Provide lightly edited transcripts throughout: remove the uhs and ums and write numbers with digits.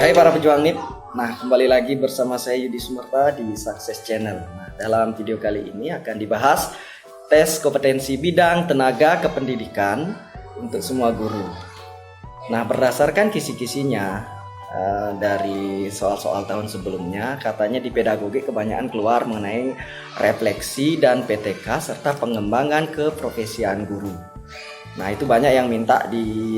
Hai para pejuang NIP. Nah, kembali lagi bersama saya Yudi Sumerta di Success Channel. Nah, dalam video kali ini akan dibahas tes kompetensi bidang tenaga kependidikan untuk semua guru. Nah, berdasarkan kisi-kisinya dari soal-soal tahun sebelumnya, katanya di pedagogik kebanyakan keluar mengenai refleksi dan PTK serta pengembangan keprofesian guru. Nah, itu banyak yang minta di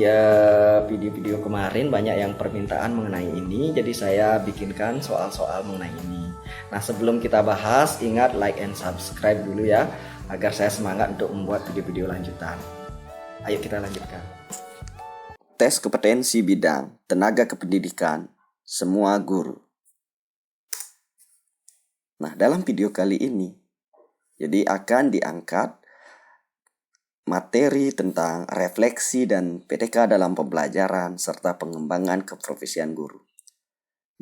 video-video kemarin, banyak yang permintaan mengenai ini. Jadi saya bikinkan soal-soal mengenai ini. Nah, sebelum kita bahas, ingat like and subscribe dulu ya, agar saya semangat untuk membuat video-video lanjutan. Ayo kita lanjutkan. Tes kompetensi bidang tenaga kependidikan semua guru. Nah, dalam video kali ini, jadi akan diangkat materi tentang refleksi dan PTK dalam pembelajaran serta pengembangan keprofesian guru.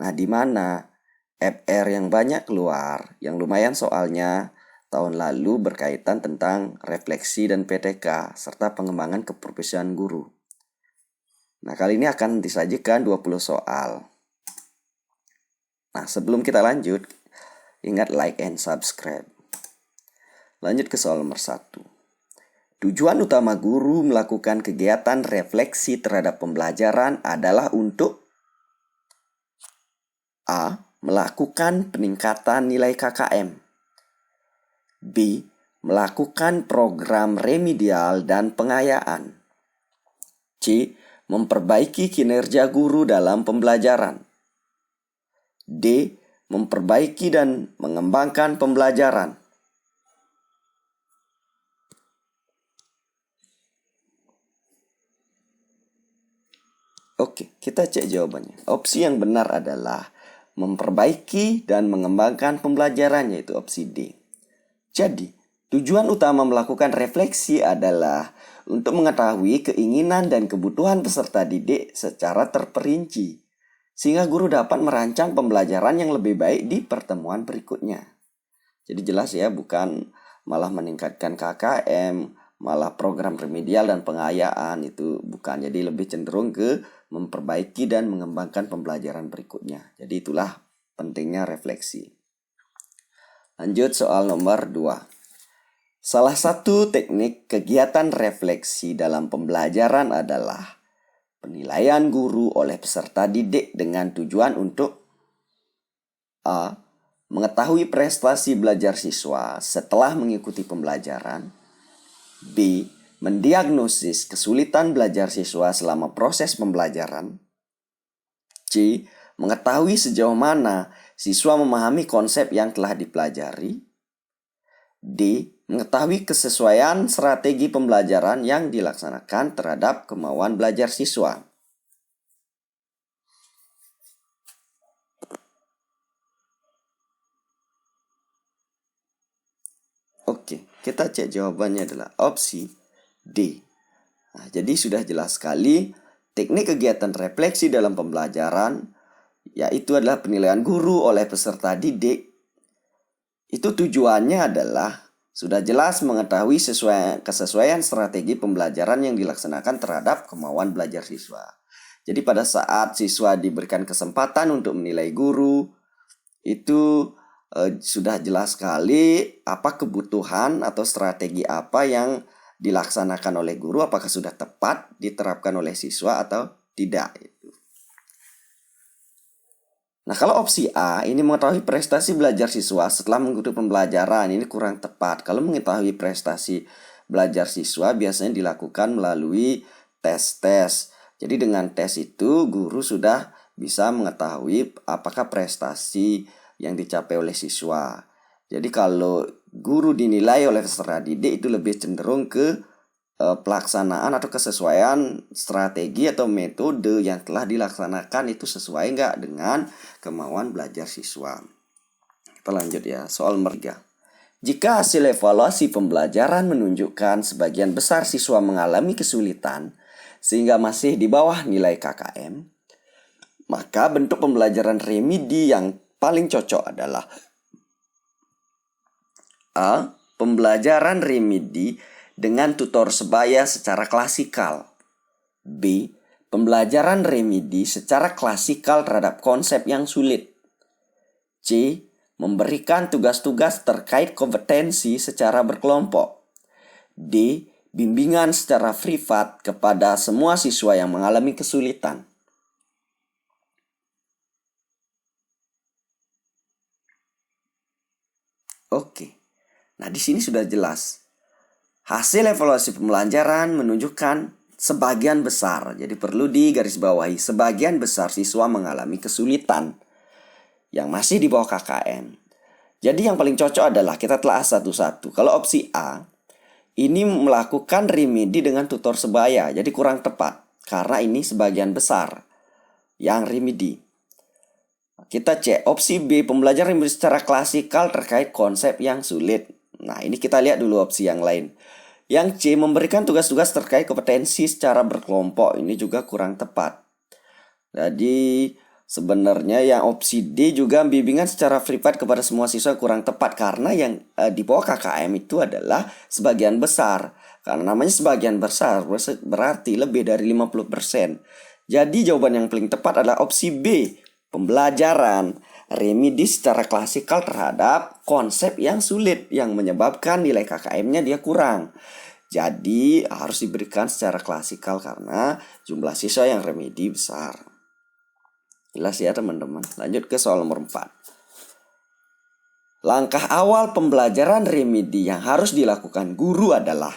Nah, di mana FR yang banyak keluar, yang lumayan soalnya tahun lalu berkaitan tentang refleksi dan PTK serta pengembangan keprofesian guru. Nah, kali ini akan disajikan 20 soal. Nah, sebelum kita lanjut, ingat like and subscribe. Lanjut ke soal nomor 1. Tujuan utama guru melakukan kegiatan refleksi terhadap pembelajaran adalah untuk A. Melakukan peningkatan nilai KKM. B. Melakukan program remedial dan pengayaan. C. Memperbaiki kinerja guru dalam pembelajaran. D. Memperbaiki dan mengembangkan pembelajaran. Oke, kita cek jawabannya. Opsi yang benar adalah memperbaiki dan mengembangkan pembelajaran, yaitu opsi D. Jadi, tujuan utama melakukan refleksi adalah untuk mengetahui keinginan dan kebutuhan peserta didik secara terperinci, sehingga guru dapat merancang pembelajaran yang lebih baik di pertemuan berikutnya. Jadi jelas ya, bukan malah meningkatkan KKM, malah program remedial dan pengayaan, itu bukan. Jadi lebih cenderung ke memperbaiki dan mengembangkan pembelajaran berikutnya. Jadi itulah pentingnya refleksi. Lanjut soal nomor 2. Salah satu teknik kegiatan refleksi dalam pembelajaran adalah penilaian guru oleh peserta didik dengan tujuan untuk A. Mengetahui prestasi belajar siswa setelah mengikuti pembelajaran. B. Mendiagnosis kesulitan belajar siswa selama proses pembelajaran. C. Mengetahui sejauh mana siswa memahami konsep yang telah dipelajari. D. Mengetahui kesesuaian strategi pembelajaran yang dilaksanakan terhadap kemauan belajar siswa. Oke, kita cek jawabannya adalah opsi D. Nah, jadi sudah jelas sekali teknik kegiatan refleksi dalam pembelajaran, yaitu adalah penilaian guru oleh peserta didik. Itu tujuannya adalah sudah jelas mengetahui kesesuaian strategi pembelajaran yang dilaksanakan terhadap kemauan belajar siswa. Jadi pada saat siswa diberikan kesempatan untuk menilai guru, itu sudah jelas sekali apa kebutuhan atau strategi apa yang dilaksanakan oleh guru, apakah sudah tepat diterapkan oleh siswa atau tidak. Nah, kalau opsi A ini mengetahui prestasi belajar siswa setelah mengikuti pembelajaran, ini kurang tepat. Kalau mengetahui prestasi belajar siswa biasanya dilakukan melalui tes-tes. Jadi dengan tes itu guru sudah bisa mengetahui apakah prestasi yang dicapai oleh siswa. Jadi kalau guru dinilai oleh peserta didik itu lebih cenderung ke pelaksanaan atau kesesuaian strategi atau metode yang telah dilaksanakan itu sesuai nggak dengan kemauan belajar siswa. Kita lanjut ya, soal nomor 3. Jika hasil evaluasi pembelajaran menunjukkan sebagian besar siswa mengalami kesulitan sehingga masih di bawah nilai KKM, maka bentuk pembelajaran remedi yang paling cocok adalah A. Pembelajaran remedi dengan tutor sebaya secara klasikal. B. pembelajaran remedi secara klasikal terhadap konsep yang sulit. C. Memberikan tugas-tugas terkait kompetensi secara berkelompok. D. Bimbingan secara privat kepada semua siswa yang mengalami kesulitan. Oke. Nah, di sini sudah jelas. Hasil evaluasi pembelajaran menunjukkan sebagian besar, jadi perlu digarisbawahi, sebagian besar siswa mengalami kesulitan yang masih di bawah KKM. Jadi yang paling cocok adalah kita telah satu-satu. Kalau opsi A, ini melakukan remedi dengan tutor sebaya, jadi kurang tepat. Karena ini sebagian besar yang remedi. Kita cek opsi B, pembelajaran remedi secara klasikal terkait konsep yang sulit. Nah, ini kita lihat dulu opsi yang lain. Yang C, memberikan tugas-tugas terkait kompetensi secara berkelompok. Ini juga kurang tepat. Jadi sebenarnya yang opsi D juga bimbingan secara privat kepada semua siswa kurang tepat. Karena yang di bawah KKM itu adalah sebagian besar. Karena namanya sebagian besar berarti lebih dari 50%. Jadi jawaban yang paling tepat adalah opsi B, pembelajaran remedi secara klasikal terhadap konsep yang sulit yang menyebabkan nilai KKM-nya dia kurang. Jadi harus diberikan secara klasikal karena jumlah siswa yang remedi besar. Jelas ya teman-teman. Lanjut ke soal nomor 4. Langkah awal pembelajaran remedi yang harus dilakukan guru adalah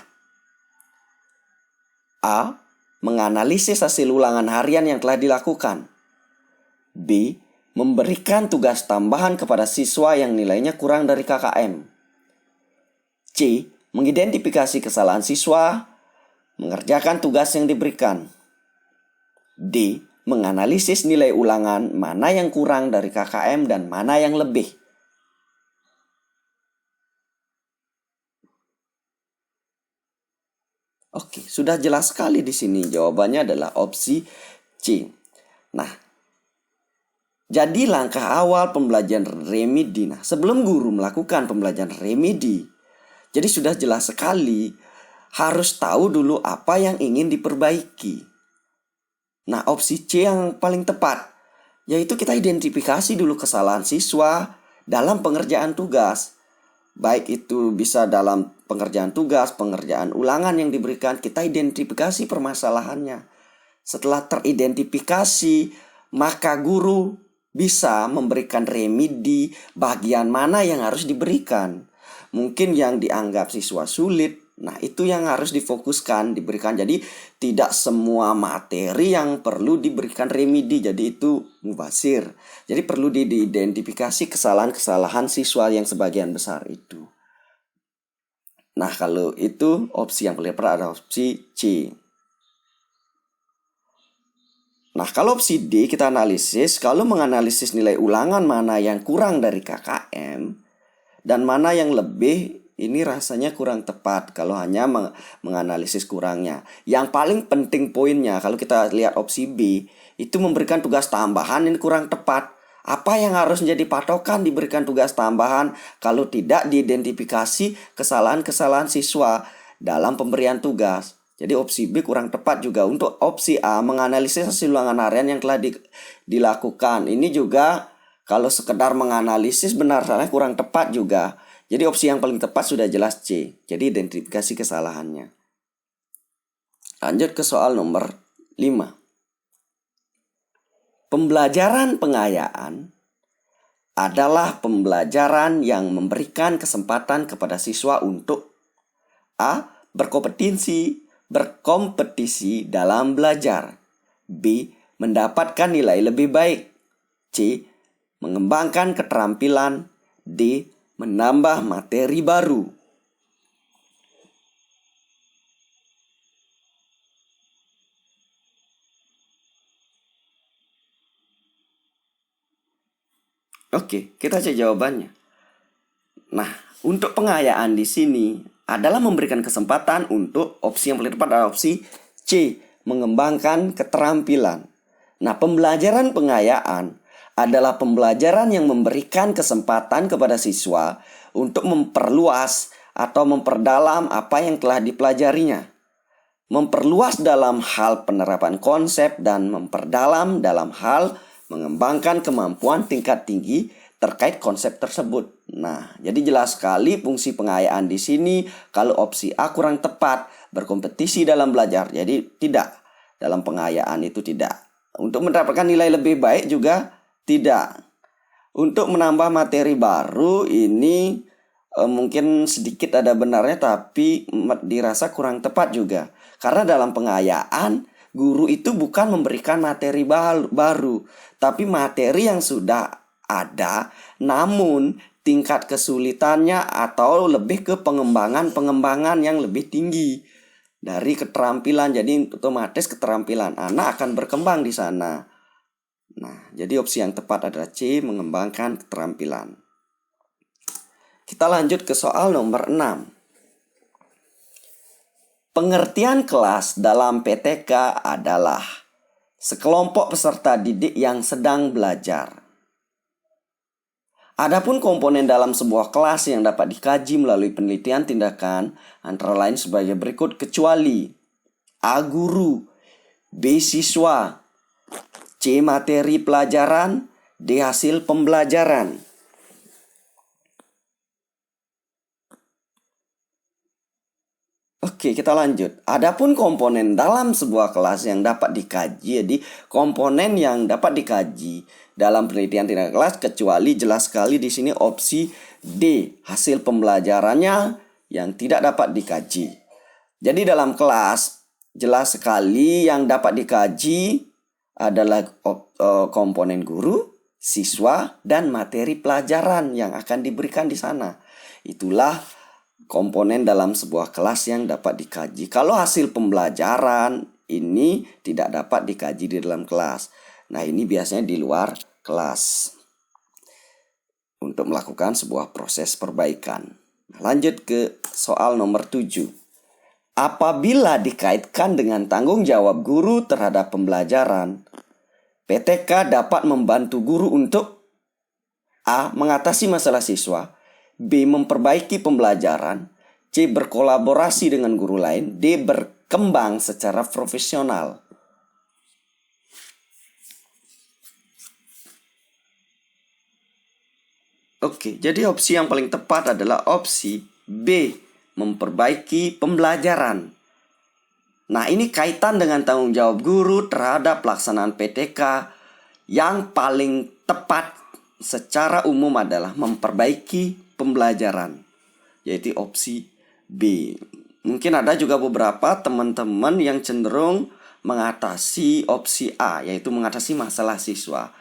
A. Menganalisis hasil ulangan harian yang telah dilakukan. B. Memberikan tugas tambahan kepada siswa yang nilainya kurang dari KKM. C. Mengidentifikasi kesalahan siswa, mengerjakan tugas yang diberikan. D. Menganalisis nilai ulangan mana yang kurang dari KKM dan mana yang lebih. Oke, sudah jelas sekali di sini. Jawabannya adalah opsi C. Nah, jadi langkah awal pembelajaran remedi. Nah, sebelum guru melakukan pembelajaran remedi, jadi sudah jelas sekali harus tahu dulu apa yang ingin diperbaiki. Nah, opsi C yang paling tepat, yaitu kita identifikasi dulu kesalahan siswa dalam pengerjaan tugas. Baik itu bisa dalam pengerjaan tugas, pengerjaan ulangan yang diberikan, kita identifikasi permasalahannya. Setelah teridentifikasi, maka guru bisa memberikan remedi bagian mana yang harus diberikan. Mungkin yang dianggap siswa sulit, nah itu yang harus difokuskan, diberikan. Jadi tidak semua materi yang perlu diberikan remedi, jadi itu mubasir. Jadi perlu diidentifikasi kesalahan-kesalahan siswa yang sebagian besar itu. Nah, kalau itu opsi yang paling tepat adalah opsi C. Nah, kalau opsi D kita analisis, kalau menganalisis nilai ulangan mana yang kurang dari KKM dan mana yang lebih, ini rasanya kurang tepat kalau hanya menganalisis kurangnya. Yang paling penting poinnya, kalau kita lihat opsi B, itu memberikan tugas tambahan, ini kurang tepat. Apa yang harus menjadi patokan diberikan tugas tambahan kalau tidak diidentifikasi kesalahan-kesalahan siswa dalam pemberian tugas? Jadi opsi B kurang tepat juga. Untuk opsi A, menganalisis hasil ulangan harian yang telah dilakukan. Ini juga kalau sekedar menganalisis benar salahnya kurang tepat juga. Jadi opsi yang paling tepat sudah jelas C. Jadi identifikasi kesalahannya. Lanjut ke soal nomor 5. Pembelajaran pengayaan adalah pembelajaran yang memberikan kesempatan kepada siswa untuk A. Berkompetisi dalam belajar. B. Mendapatkan nilai lebih baik. C. Mengembangkan keterampilan. D. Menambah materi baru. Oke, kita cek jawabannya. Nah, untuk pengayaan di sini adalah memberikan kesempatan untuk opsi yang paling tepat adalah opsi C, mengembangkan keterampilan. Nah, pembelajaran pengayaan adalah pembelajaran yang memberikan kesempatan kepada siswa untuk memperluas atau memperdalam apa yang telah dipelajarinya. memperluas dalam hal penerapan konsep, dan memperdalam dalam hal mengembangkan kemampuan tingkat tinggi terkait konsep tersebut. Nah, jadi jelas sekali fungsi pengayaan di sini. Kalau opsi A kurang tepat, berkompetisi dalam belajar. Jadi tidak, dalam pengayaan itu tidak. Untuk mendapatkan nilai lebih baik juga tidak. Untuk menambah materi baru ini mungkin sedikit ada benarnya, tapi dirasa kurang tepat juga. Karena dalam pengayaan, guru itu bukan memberikan materi baru, tapi materi yang sudah ada, namun tingkat kesulitannya atau lebih ke pengembangan yang lebih tinggi dari keterampilan. Jadi otomatis keterampilan anak akan berkembang di sana. Nah, jadi opsi yang tepat adalah C, mengembangkan keterampilan. Kita lanjut ke soal nomor 6. Pengertian kelas dalam PTK adalah sekelompok peserta didik yang sedang belajar. Adapun komponen dalam sebuah kelas yang dapat dikaji melalui penelitian tindakan antara lain sebagai berikut, kecuali A. Guru, B. Siswa, C. Materi pelajaran, D. Hasil pembelajaran. Oke, kita lanjut. Adapun komponen dalam sebuah kelas yang dapat dikaji, jadi komponen yang dapat dikaji dalam penelitian tindakan kelas, kecuali jelas sekali di sini opsi D, hasil pembelajarannya yang tidak dapat dikaji. Jadi dalam kelas jelas sekali yang dapat dikaji adalah komponen guru, siswa, dan materi pelajaran yang akan diberikan di sana. Itulah komponen dalam sebuah kelas yang dapat dikaji. Kalau hasil pembelajaran ini tidak dapat dikaji di dalam kelas. Nah, ini biasanya di luar kelas untuk melakukan sebuah proses perbaikan. Lanjut ke soal nomor 7. Apabila dikaitkan dengan tanggung jawab guru terhadap pembelajaran, PTK dapat membantu guru untuk A. mengatasi masalah siswa, B. memperbaiki pembelajaran, C. berkolaborasi dengan guru lain, D. berkembang secara profesional. Oke, jadi opsi yang paling tepat adalah opsi B. memperbaiki pembelajaran. Nah, ini kaitan dengan tanggung jawab guru terhadap pelaksanaan PTK. Yang paling tepat secara umum adalah memperbaiki pembelajaran, yaitu opsi B. Mungkin ada juga beberapa teman-teman yang cenderung mengatasi opsi A, yaitu mengatasi masalah siswa.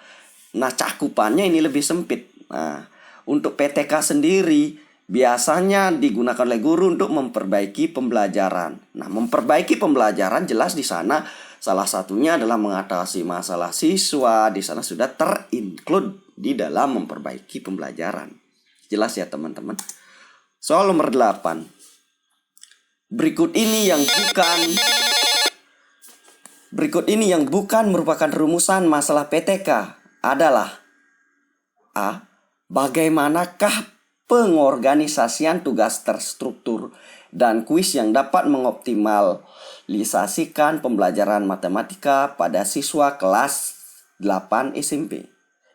Nah, cakupannya ini lebih sempit. Nah, untuk PTK sendiri biasanya digunakan oleh guru untuk memperbaiki pembelajaran. Nah, memperbaiki pembelajaran jelas di sana salah satunya adalah mengatasi masalah siswa. Di sana sudah terinclude di dalam memperbaiki pembelajaran. Jelas ya teman-teman. Soal nomor 8. Berikut ini yang bukan merupakan rumusan masalah PTK adalah A. bagaimanakah pengorganisasian tugas terstruktur dan kuis yang dapat mengoptimalisasikan pembelajaran matematika pada siswa kelas 8 SMP.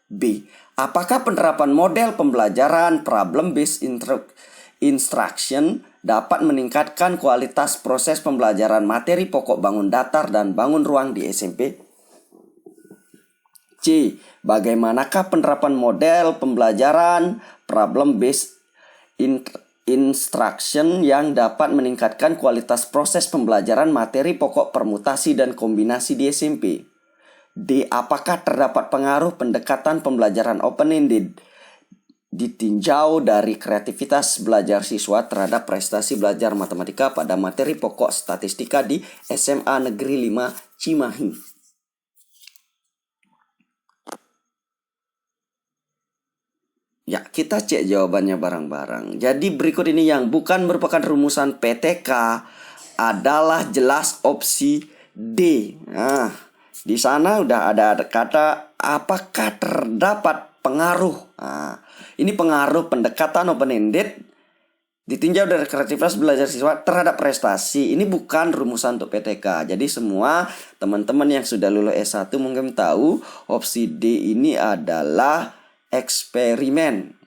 B. Apakah penerapan model pembelajaran problem-based instruction dapat meningkatkan kualitas proses pembelajaran materi pokok bangun datar dan bangun ruang di SMP? C. Bagaimanakah penerapan model pembelajaran problem-based instruction yang dapat meningkatkan kualitas proses pembelajaran materi pokok permutasi dan kombinasi di SMP? D. Apakah terdapat pengaruh pendekatan pembelajaran open-ended ditinjau dari kreativitas belajar siswa terhadap prestasi belajar matematika pada materi pokok statistika di SMA Negeri 5 Cimahi? Ya, kita cek jawabannya bareng-bareng. Jadi berikut ini yang bukan merupakan rumusan PTK adalah jelas opsi D. Nah, di sana udah ada kata apakah terdapat pengaruh. Nah, ini pengaruh pendekatan open-ended Ditinjau dari kreativitas belajar siswa terhadap prestasi. Ini bukan rumusan untuk PTK. Jadi semua teman-teman yang sudah lulus S1 mungkin tahu opsi D ini adalah eksperimen,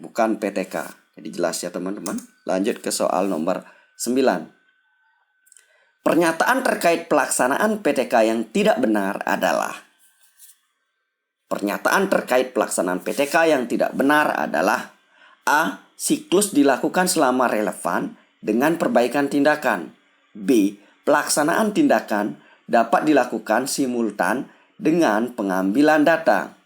bukan PTK. Jadi jelas ya teman-teman. Lanjut ke soal nomor 9. Pernyataan terkait pelaksanaan PTK yang tidak benar adalah. Pernyataan terkait pelaksanaan PTK yang tidak benar adalah A. Siklus dilakukan selama relevan dengan perbaikan tindakan. B. Pelaksanaan tindakan dapat dilakukan simultan dengan pengambilan data.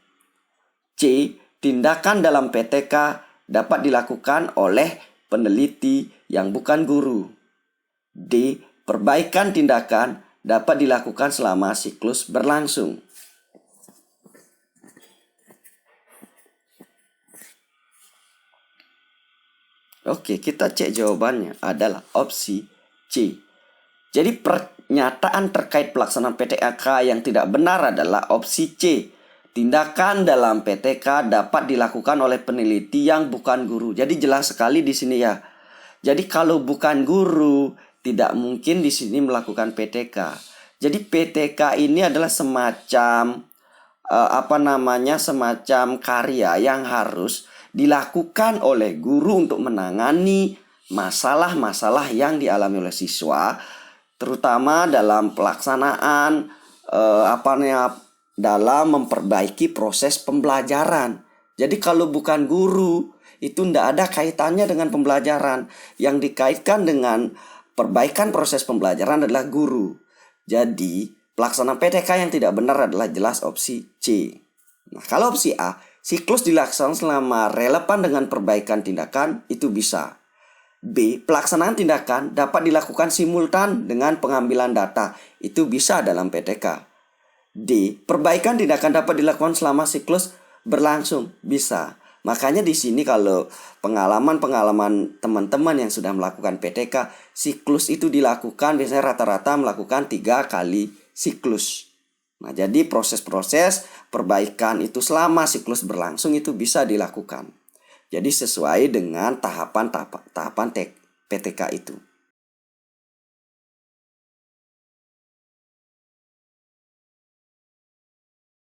C. Tindakan dalam PTK dapat dilakukan oleh peneliti yang bukan guru. D. Perbaikan tindakan dapat dilakukan selama siklus berlangsung. Oke, kita cek jawabannya adalah opsi C. Jadi pernyataan terkait pelaksanaan PTK yang tidak benar adalah opsi C. Tindakan dalam PTK dapat dilakukan oleh peneliti yang bukan guru. Jadi jelas sekali di sini ya. Jadi kalau bukan guru, tidak mungkin di sini melakukan PTK. Jadi PTK ini adalah semacam semacam karya yang harus dilakukan oleh guru untuk menangani masalah-masalah yang dialami oleh siswa, terutama dalam pelaksanaan dalam memperbaiki proses pembelajaran. Jadi kalau bukan guru, itu tidak ada kaitannya dengan pembelajaran. Yang dikaitkan dengan perbaikan proses pembelajaran adalah guru. Jadi pelaksanaan PTK yang tidak benar adalah jelas opsi C. Nah, kalau opsi A, siklus dilaksanakan selama relevan dengan perbaikan tindakan, itu bisa. B. Pelaksanaan tindakan dapat dilakukan simultan dengan pengambilan data, itu bisa dalam PTK. D. Perbaikan tindakan dapat dilakukan selama siklus berlangsung, bisa. Makanya di sini kalau pengalaman teman-teman yang sudah melakukan PTK, siklus itu dilakukan biasanya rata-rata melakukan 3 kali siklus. Nah, jadi proses-proses perbaikan itu selama siklus berlangsung itu bisa dilakukan. Jadi sesuai dengan tahapan PTK itu.